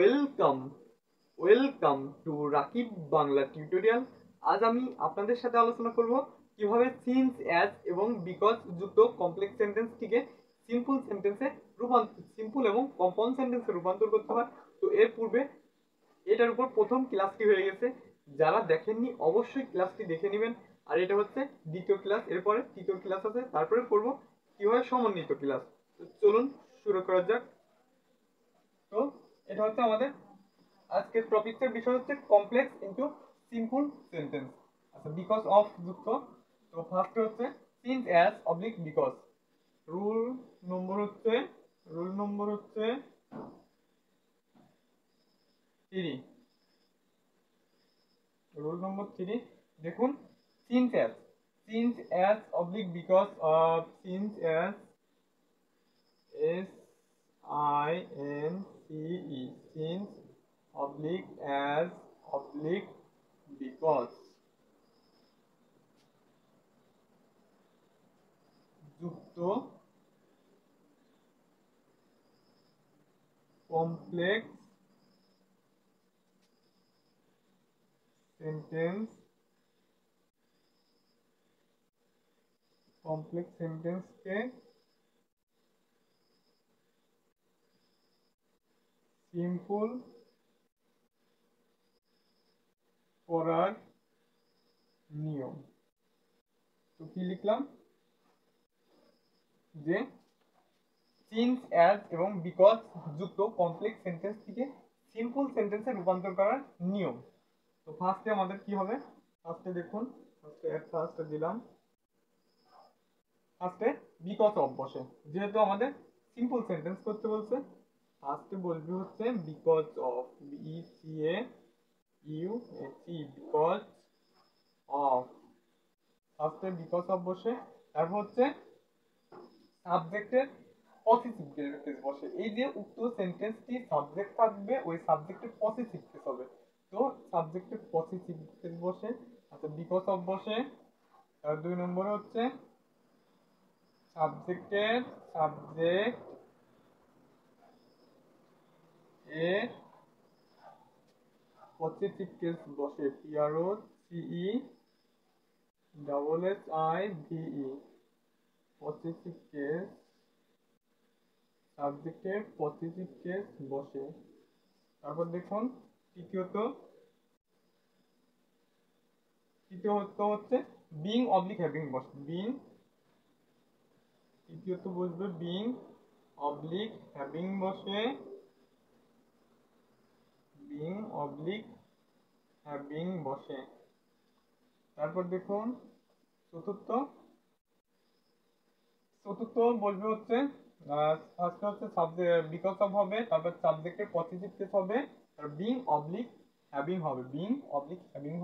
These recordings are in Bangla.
Welcome welcome to Rakib Bangla tutorial. আজ আমি আপনাদের সাথে আলোচনা করব কিভাবে সিন্স, অ্যাজ এবং বিকজ যুক্ত কমপ্লেক্স সেন্টেন্সটিকে সিম্পল এবং কম্পাউন্ড সেন্টেন্সে রূপান্তর করতে হয়। তো এর পূর্বে এটার উপর প্রথম ক্লাসটি হয়ে গেছে, যারা দেখেননি অবশ্যই ক্লাসটি দেখে নেবেন। আর এটা হচ্ছে দ্বিতীয় ক্লাস, এরপরে তৃতীয় ক্লাস আছে, তারপরে করব কিভাবে সমন্বিত ক্লাস। তো চলুন শুরু করা যাক। তো এটা হচ্ছে আমাদের আজকের টপিকের বিষয় হচ্ছে কমপ্লেক্স ইনটু সিম্পল সেন্টেন্স। আচ্ছা, বিকজ অফ যুক্ত। তো ফার্স্ট হচ্ছে since, as oblique because. Rule number হচ্ছে 3। রুল নম্বর 3 দেখুন, since as oblique because of since as SINCE since oblique as oblique because যুক্ত কমপ্লেক্স সেন্টেন্সকে সিম্পল করার নিয়ম। তো কি লিখলাম, যে সিন্স, অ্যাজ এবং বিকজ যুক্ত কমপ্লেক্স সেন্টেন্সটিকে সিম্পল সেন্টেন্সে রূপান্তর করার নিয়ম। তো ফার্স্টে আমাদের কি হবে, ফার্স্টে দেখুন, ফার্স্টে দিলাম, ফার্স্টে বিকজ অফ বসে, যেহেতু আমাদের সিম্পল সেন্টেন্স করতে বলছে। ফার্স্টে বলবি হচ্ছে because of, BECAUSE, because of. ফার্স্টে বিকজ অফ বসে, তারপর হচ্ছে সাবজেক্টের পসেসিভ কেস বসে। এই যে উক্ত সেন্টেন্সটি সাবজেক্ট থাকবে, ওই সাবজেক্টের পসেসিভ কেস হবে। তো সাবজেক্টের পসেসিভ কেস বসে, আচ্ছা বিকজ অফ বসে। আর 2 নম্বরে হচ্ছে সাবজেক্ট এর পসেসিভ কেস বসে, PROCESSIVE, পসেসিভ কেস, সাবজেক্টের পসেসিভ কেস বসে। তারপর দেখুন তৃতীয়ত হচ্ছে বিং অবলিক হ্যাভিং বসে, তৃতীয়ত বসবে বিং অবলিক হ্যাভিং বসে, তারপর দেখুন চতুর্থ বলবে হচ্ছে ফার্স্ট হচ্ছে সাবজেক্ট বিকজ অফ হবে, তারপর সাবজেক্টের পসেসিভ কেস হবে, আর বিং অবলিক হ্যাভিং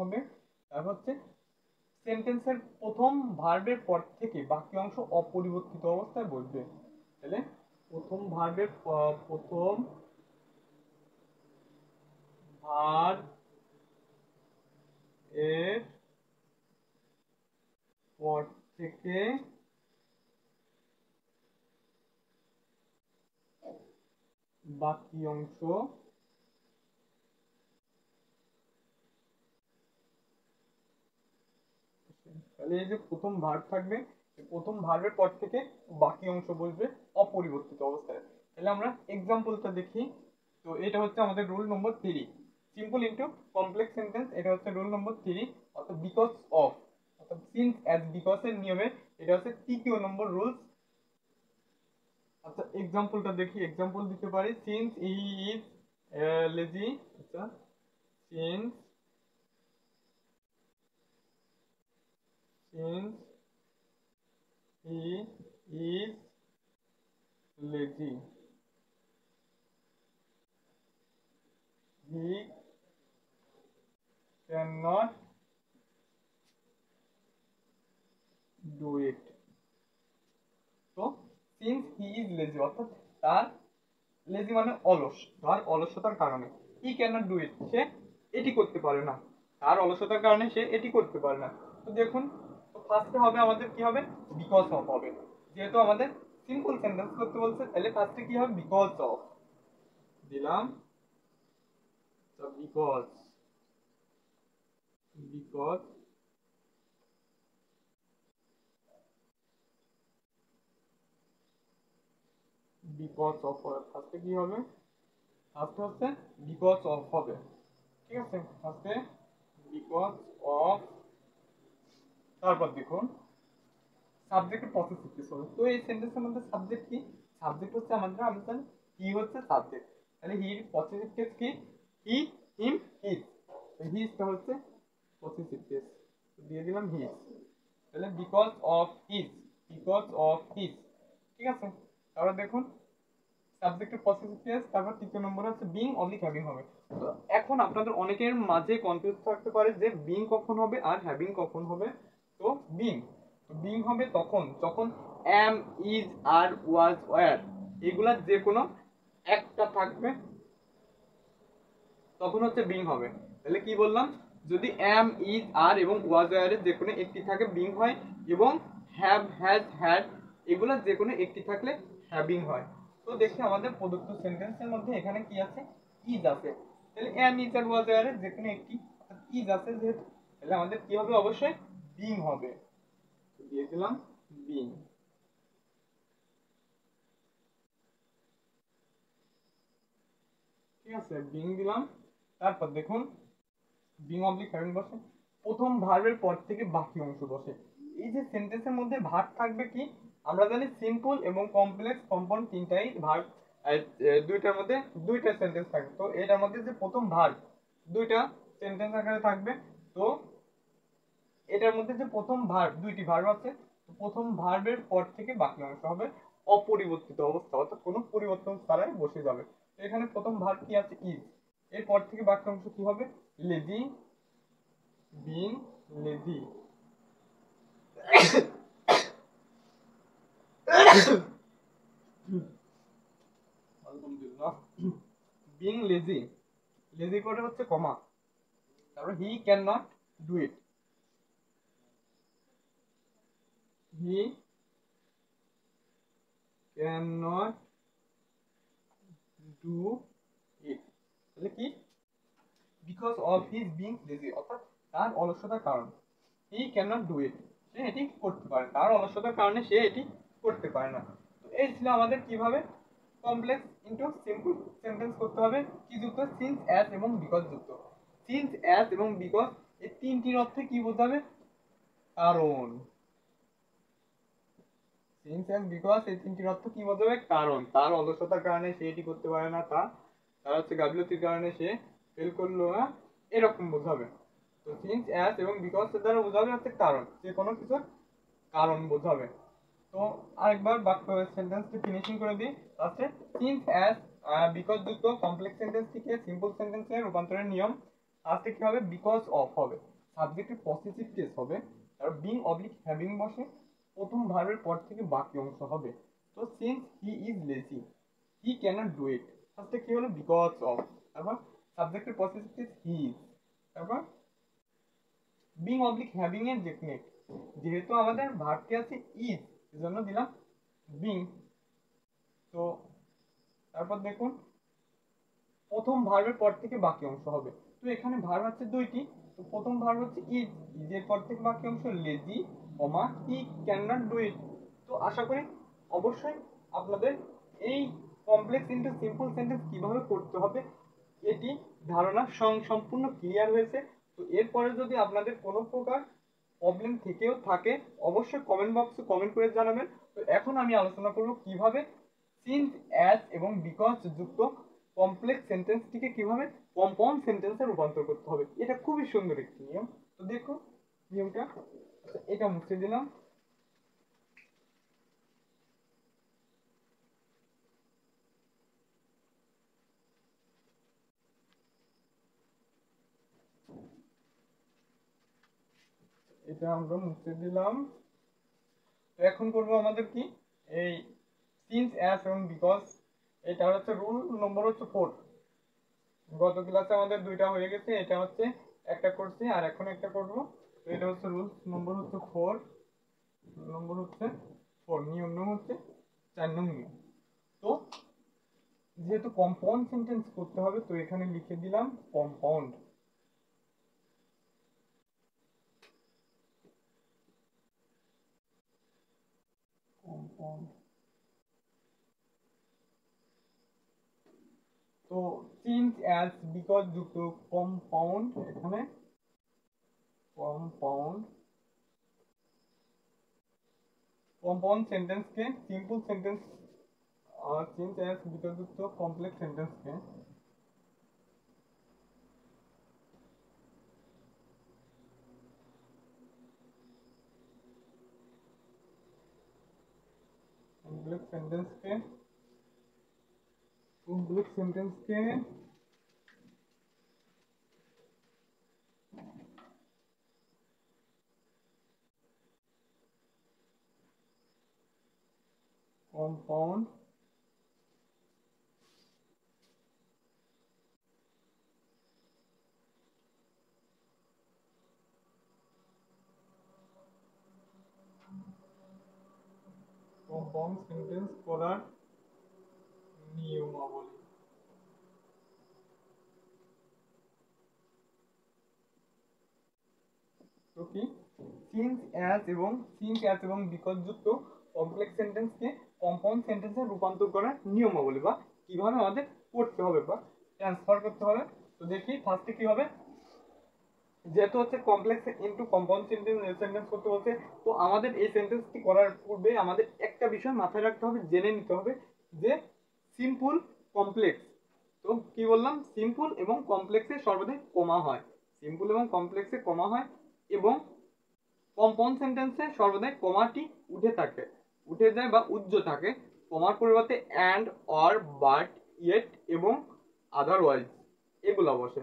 হবে, তারপর হচ্ছে সেন্টেন্সের প্রথম ভার্বের পর থেকে বাকি অংশ অপরিবর্তিত অবস্থায় বলবে। তাহলে প্রথম ভার্ব এর পর থেকে বাকি অংশ তাহলে এই যে প্রথম ভার্ব থাকবে, প্রথম ভার্বের পর থেকে বাকি অংশ বলবে অপরিবর্তিত অবস্থায়। তাহলে আমরা এক্সাম্পলটা দেখি। তো এটা হচ্ছে আমাদের rule number 3, simple into complex sentence. এটা হচ্ছে রুল নম্বর 3, অর্থাৎ বিকজ অফ, অর্থাৎ সিন্স, অ্যাজ, বিকজ এর নিয়মে এটা হচ্ছে তৃতীয় নম্বর রুলস। আচ্ছা এক্সাম্পলটা দেখি, এক্সাম্পল দিতে পারি, সিন্স হি ইজ লেজি। আচ্ছা since he is lazy, he cannot do it. তো সিন্স হি ইজ লেজি, অর্থাৎ তার লেজি মানে অলস, তার অলসতার কারণে হি ক্যানট ডু ইট, সে এটি করতে পারে না, তার অলসতার কারণে সে এটি করতে পারে না। তো দেখুন, তো ফার্স্টে হবে আমাদের কি হবে, বিকজ অফ হবে, যেহেতু আমাদের সিম্পল সেন্টেন্স করতে বলছে, তাহলে ফার্স্টে কি হবে, বিকজ অফ দিলাম। বিকজ বিকজ বিকজ অফ ফার্স্টে কি হবে, ফার্স্টে হচ্ছে বিকজ অফ হবে, ঠিক আছে, ফার্স্টে বিকজ অফ, তারপর দেখুন সাবজেক্টের পসেসিভ কেস হবে। তো এই সেন্টেন্সের মধ্যে সাবজেক্ট কি, সাবজেক্ট হচ্ছে আমাদের, আমরা জানি হি হচ্ছে সাবজেক্ট, তাহলে হির পসেসিভ কেস কি, হি, হিম, হিজ, হিজটা হচ্ছে পসেসিভ কেস, দিয়ে দিলাম হিজ, তাহলে because of his, because of his, ঠিক আছে। তারপর দেখুন সাবজেক্টের পসেসিভ কেস, তারপর তৃতীয় নম্বরে হচ্ছে বিং অবলিক হ্যাভিং হবে। তো এখন আপনাদের অনেকের মাঝে কনফিউজ থাকতে পারে যে বিং কখন হবে আর হ্যাভিং কখন হবে। তো বিং, বিং হবে তখন যখন am, is, are, was, were এগুলা যে কোনো একটা থাকবে তখন হচ্ছে বিং হবে। তাহলে কি বললাম, যদি এম, ইজ, আর এবং ওয়াজ, ওয়্যারের যে কোনো একটি থাকে বিং হয়, এবং হ্যাভ, হ্যাজ, হ্যাড এগুলা যে কোনো একটি থাকলে হ্যাভিং হয়। তো দেখি আমাদের প্রদত্ত সেন্টেন্সের মধ্যে এখানে কি আছে, ইজ আছে, তাহলে এম, ইজ, আর, ওয়াজ, ওয়্যারের যে কোনো একটি ইজ আছে যেহেতু, তাহলে আমাদের কি হবে, অবশ্যই বিং হবে, দিয়ে দিলাম বিং, ঠিক আছে, বিং দিলাম। তারপর দেখুন বিং অবলিক হ্যাভিং বসে, প্রথম ভার্বের পর থেকে বাকি অংশ বসে। এই যে সেন্টেন্সের মধ্যে ভার্ব থাকবে কি, আমরা জানি সিম্পল এবং কমপ্লেক্স কম্পাউন্ড তিনটাই ভার্ব, দুইটার মধ্যে দুইটা সেন্টেন্স থাকবে। তো এটার মধ্যে যে প্রথম ভার্ব দুইটা সেন্টেন্স আকারে থাকবে। তো এটার মধ্যে যে প্রথম ভার্ব, দুইটি ভার্ব আছে, প্রথম ভার্বের পর থেকে বাকি অংশ হবে অপরিবর্তিত অবস্থা, অর্থাৎ কোনো পরিবর্তন ছাড়াই বসে যাবে। তো এখানে প্রথম ভার্ব কি আছে, ইজ, এরপর থেকে বাকি অংশ কি হবে, লেজি, বিং লেজি, আলহামদুলিল্লাহ, বিং লেজি, লেজি করে হচ্ছে কমা, তারপর he can not do it, he can not do it, তাহলে কি, because of his being lazy, অর্থাৎ তার অলসতার কারণ, he can not do it, সে এটি করতে পারে, তার অলসতার কারণে সে এটি করতে পারে না। তো এই ছিল আমাদের কিভাবে কমপ্লেক্স ইনটু সিম্পল সেন্টেন্স করতে হবে, কি যুক্ত, সিন্স, অ্যাজ এবং বিকজ যুক্ত। সিন্স, অ্যাজ এবং বিকজ এই তিনটির অর্থে কি বোঝাবে, কারণ, সিন্স, অ্যাজ, বিকজ এই তিনটির অর্থ কি বোঝাবে, কারণ, তার অলসতার কারণে সে এটি করতে পারে না, তার হচ্ছে গাফিলতির কারণে সে ফেল করলো না, এরকম বোঝাবে। তো সিন্স, অ্যাজ এবং বিকজ এর দ্বারা বোঝাবে হচ্ছে কারণ, যে কোনো কিছুর কারণ বোঝাবে। তো আরেকবার বাক্য সেন্টেন্সটি ফিনিশিং করে দিই লাস্টে, সিন্স, অ্যাজ, বিকজ যুক্ত কমপ্লেক্স সেন্টেন্স থেকে সিম্পল সেন্টেন্সে রূপান্তরের নিয়ম, লাস্টে কি হবে, বিকজ অফ হবে, সাবজেক্টের পসেসিভ কেস হবে, আর বিং অবলিক হ্যাভিং বসে, প্রথম ভার্বের পর থেকে বাকি অংশ হবে। তো since he is lazy, he cannot do it, ফার্স্টে কি হলো, বিকজ অফ, তারপর সাবজেক্টের পসেসিভ কেস হি ইজ, তারপর বিং অবলিক হ্যাভিং এর টেকনিক, যেহেতু আমাদের ভার্বটি আছে ইজ, এজন্য দিলাম বিং। তো তারপর দেখুন প্রথম ভার্বের পর থেকে বাকি অংশ হবে। তো এখানে ভার্ব আছে দুইটি, তো প্রথম ভার্ব হচ্ছে ইজ, ইজের পর থেকে বাকি অংশ lazy, comma, he can not do ইট। তো আশা করি অবশ্যই আপনাদের এই কমপ্লেক্স ইনটু সিম্পল সেন্টেন্স কিভাবে করতে হবে এটি ধারণা সম্পূর্ণ ক্লিয়ার হয়েছে। তো এরপরে যদি আপনাদের কোনো প্রকার প্রবলেম থেকেও থাকে অবশ্যই কমেন্ট বক্সে কমেন্ট করে জানাবেন। তো এখন আমি আলোচনা করব কিভাবে সিন্স, অ্যাজ এবং বিকজ যুক্ত কমপ্লেক্স সেন্টেন্সটিকে কিভাবে কম্পাউন্ড সেন্টেন্সে রূপান্তর করতে হবে। এটা খুবই সুন্দর একটি নিয়ম। তো দেখো নিয়মটা, আচ্ছা, এটা মুছে দিলাম। এটা আমরা মুছে দিলাম। তো এখন করব আমাদের কি, এই সিন্স, অ্যাজ এবং বিকজ, এটা হচ্ছে রুল নম্বর হচ্ছে 4। গত ক্লাসে আমাদের দুইটা হয়ে গেছে, এটা হচ্ছে একটা করছি আর এখন একটা করব। তো এটা হচ্ছে রুল নম্বর হচ্ছে 4, নম্বর হচ্ছে 4, নিয়ম নম্বর হচ্ছে 4 নং নিয়ম। তো যেহেতু কম্পাউন্ড সেন্টেন্স করতে হবে তো এখানে লিখে দিলাম কম্পাউন্ড। কম্পাউন্ড। তো সিন্স অ্যাজ বিকজ যুক্ত কম্পাউন্ড, এখানে কম্পাউন্ড। কম্পাউন্ড সেন্টেন্সকে simple sentence, since as because যুক্ত কমপ্লেক্স সেন্টেন্সকে কমপ্লেক্স সেন্টেন্সকে কমপ্লেক্স সেন্টেন্সকে কম্পাউন্ড কম্পাউন্ড সেন্টেন্স করার নিয়মাবলী। তো কি সিন্স অ্যাজ এবং বিকজ যুক্ত কমপ্লেক্স সেন্টেন্সকে কম্পাউন্ড সেন্টেন্সে রূপান্তর করার নিয়মাবলী, বা কিভাবে আমাদের করতে হবে বা ট্রান্সফার করতে হবে। তো দেখি ফার্স্টে কি হবে। যেহেতু হচ্ছে কমপ্লেক্স ইনটু কম্পাউন্ড সেন্টেন্স করতে বলতে, তো আমাদের এই সেন্টেন্সটি করার পূর্বে আমাদের একটা বিষয় মাথায় রাখতে হবে, জেনে নিতে হবে যে সিম্পল কমপ্লেক্স, তো কি বললাম, সিম্পল এবং কমপ্লেক্সে সর্বদাই কমা হয়, সিম্পল এবং কমপ্লেক্সে কমা হয়, এবং কম্পাউন্ড সেন্টেন্সে সর্বদাই কমাটি উঠে থাকে, উঠে যায় বা উজ্জ থাকে, কমার পরিবর্তে অ্যান্ড, অর, বাট, ইয়েট এবং আদারওয়াইজ এগুলো বসে।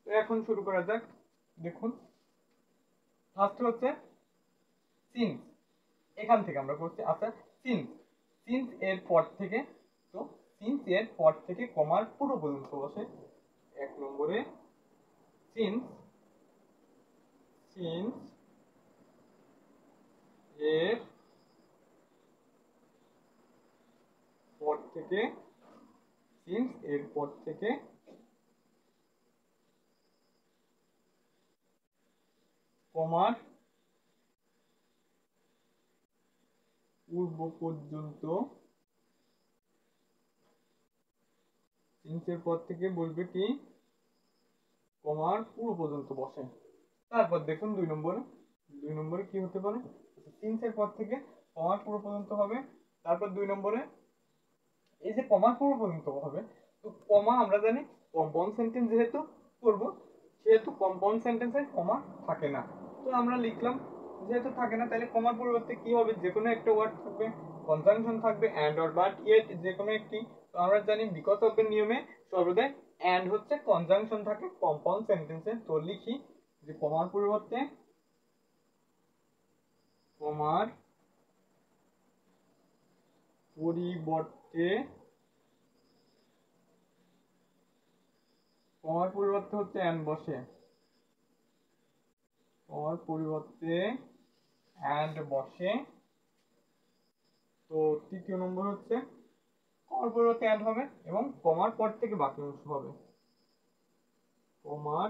তো এখন শুরু করা যাক। দেখুন ফার্স্ট হচ্ছে সিন্স, এখান থেকে আমরা করছি। আচ্ছা, সিন্স, সিন্স এর পর থেকে, তো সিন্স এর পর থেকে কমার পুরো পর্যন্ত বসে। এক নম্বরে সিন্স, সিন্স এর পর থেকে, সিন্স এর পর থেকে কমার পূর্ব পর্যন্ত, সিন্স এর পর থেকে বলবে কি কমার পুরো পর্যন্ত বসে। তারপর দেখুন দুই নম্বরে কি হতে পারে, সিন্স এর পর থেকে কমার পুরো পর্যন্ত হবে। তারপর দুই নম্বরে এই যে কমা পুরো পর্যন্ত হবে, তো কমা আমরা জানি কম্পাউন্ড সেন্টেন্স যেহেতু করব, সেহেতু কম্পাউন্ড সেন্টেন্সে কমা থাকে না। তো আমরা লিখলাম যেহেতু থাকে না, তাহলে কমার পরিবর্তে কি হবে, যে কোনো একটা ওয়ার্ড থাকবে, কনজাংশন থাকবে, অ্যান্ড অর বাট ইয়েট যে কোনো একটি। তো আমরা জানি বিকজ অফ এর নিয়মে সর্বদাই অ্যান্ড হচ্ছে কনজাংশন থাকে কম্পাউন্ড সেন্টেন্সে। তো লিখি যে কমার পরিবর্তে, কমার পরিবর্তে, কমার পরিবর্তে হচ্ছে অ্যান্ড বসে, কমার পরিবর্তে অ্যান্ড বসে। তো তৃতীয় নম্বর হচ্ছে কমার পরিবর্তে অ্যান্ড হবে এবং কমার পর থেকে বাকি অংশ হবে, কমার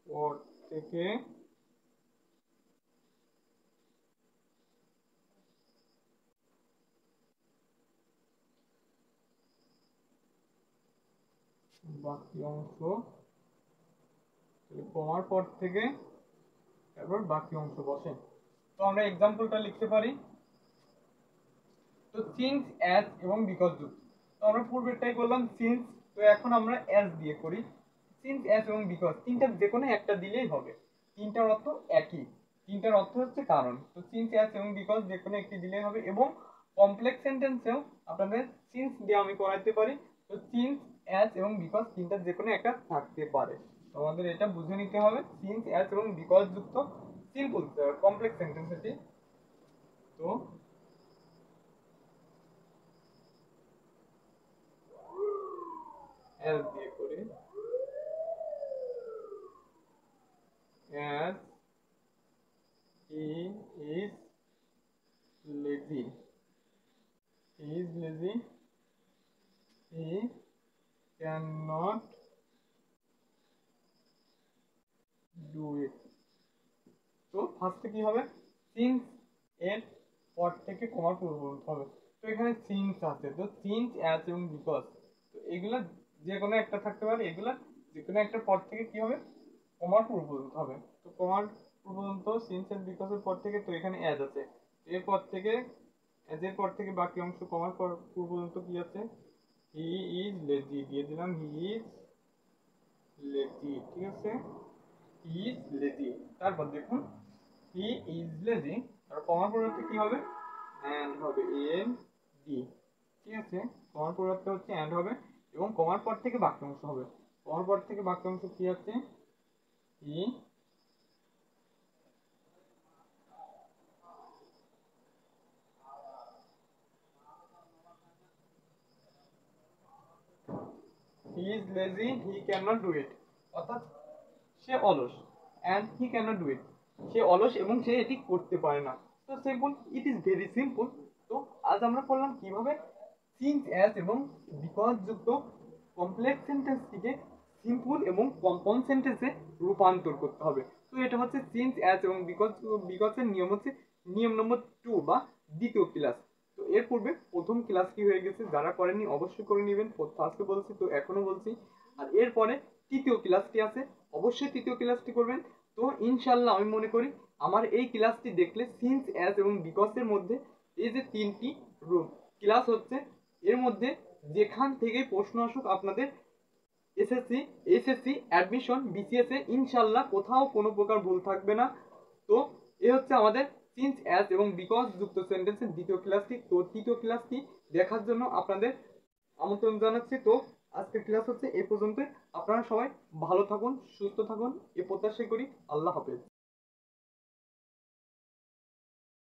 পর থেকে বাকি অংশ, কমার পর থেকে তারপর বাকি অংশ বসে। তো আমরা এক্সাম্পলটা লিখতে পারি। তো সিন্স অ্যাজ এবং বিকজ যুক্ত, তো আমরা পূর্বেরটাই করলাম সিন্স, তো এখন আমরা অ্যাজ দিয়ে করি। সিন্স অ্যাজ এবং বিকজ তিনটার যে কোনো একটা দিলেই হবে, তিনটার অর্থ একই, তিনটার অর্থ হচ্ছে কারণ। তো সিন্স অ্যাজ এবং বিকজ যে কোনো একটি দিলেই হবে, এবং কমপ্লেক্স সেন্টেন্সেও আপনাদের সিন্স দিয়ে আমি করাইতে পারি। তো সিন্স অ্যাজ এবং বিকজ তিনটার যে কোনো একটা থাকতে পারে, তো আমাদের এটা বুঝে নিতে হবে সিন্স অ্যাজ এবং বিকজ যুক্ত সিম্পল কমপ্লেক্স সেন্টেন্স এটি। তো অ্যাজ দিয়ে করি, as he is lazy, do it. তো ফার্স্টে কি হবে, সিন্স এর পর থেকে কমার পূর্ববর্তী হবে। তো এখানে সিন্স আছে, তো সিন্স অ্যাজ এবং বিকজ, তো এগুলা যে কোনো একটা থাকতে পারে, এগুলা যে কোনো একটা পর থেকে কি হবে, কমার পূর্ববর্তী হবে। তো কমার পূর্ববর্তী সিন্স এন্ড বিকজ এর পর থেকে, তো এখানে অ্যাজ আছে, এরপর থেকে অ্যাজ এর পর থেকে বাকি অংশ কমার পর পূর্ববর্তী কি আছে, হি ইজ লেজি দিয়ে দিলাম, হি ইজ লেজি, ঠিক আছে, হি ইজ লেজি। তারপর দেখুন হি ইজ লেজি, আর কমার পরিবর্তে কি হবে, এন্ড হবে, এন ডি, ঠিক আছে, কমার পরিবর্তে হচ্ছে এন্ড হবে, এবং কমার পর থেকে বাক্য অংশ হবে। কমার পর থেকে বাক্য অংশ কি আছে, he he is lazy, he can not do it, অর্থাৎ সে অলস, and he can not do it, সে অলস এবং সে এটি করতে পারে না। তো simple, it is very simple. তো আজ আমরা পড়লাম কিভাবে সিন্স অ্যাজ এবং বিকজ যুক্ত কমপ্লেক্স সেন্টেন্সটিকে সিম্পল এবং কম্পাউন্ড সেন্টেন্সে রূপান্তর করতে হবে। তো এটা হচ্ছে সিন্স অ্যাজ এবং বিকজের নিয়ম হচ্ছে নিয়ম নম্বর 2 বা দ্বিতীয় ক্লাস। তো এর পূর্বে প্রথম ক্লাসটি হয়ে গেছে, যারা করেননি অবশ্যই করে নেবেন, ফার্স্টে বলছি তো এখনো বলছি। আর এরপরে তৃতীয় ক্লাসটি আছে, অবশ্যই তৃতীয় ক্লাসটি করবেন। তো ইনশাল্লাহ আমি মনে করি আমার এই ক্লাসটি দেখলে সিন্স অ্যাজ এবং বিকজের মধ্যে এই যে তিনটি ক্লাস হচ্ছে, এর মধ্যে যেখান থেকে প্রশ্ন আসুক আপনাদের এসএসসি অ্যাডমিশন বিসিএস এ ইনশাল্লাহ কোথাও কোনো প্রকার ভুল থাকবে না। তো এ হচ্ছে আমাদের সিন্স অ্যাজ এবং বিকজ যুক্ত সেন্টেন্সের দ্বিতীয় ক্লাসটি। তো তৃতীয় ক্লাসটি দেখার জন্য আপনাদের আমন্ত্রণ জানাচ্ছি। তো আজকের ক্লাস হচ্ছে এই পর্যন্তই। আপনারা সবাই ভালো থাকুন, সুস্থ থাকুন, এ প্রত্যাশা করি। আল্লাহ হাফেজ।